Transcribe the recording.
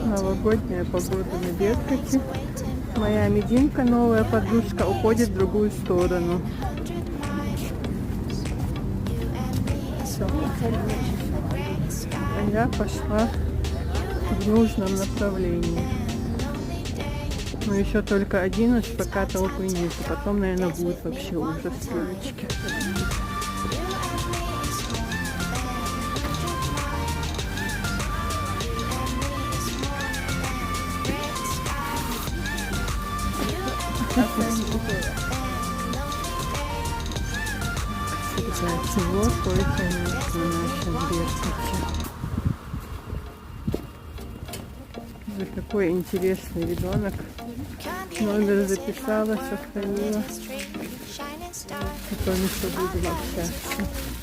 Новогодняя погода на Беркуте. Моя мединка, новая подушка, уходит в другую сторону. Все. А я пошла в нужном направлении. Но еще только 11, пока толпы нет. Потом, наверное, будет вообще ужас, девочки. Всего только нет на нашем Беркуте. За какой интересный ребенок. Номер записала, сохранила. Потом еще буду общаться.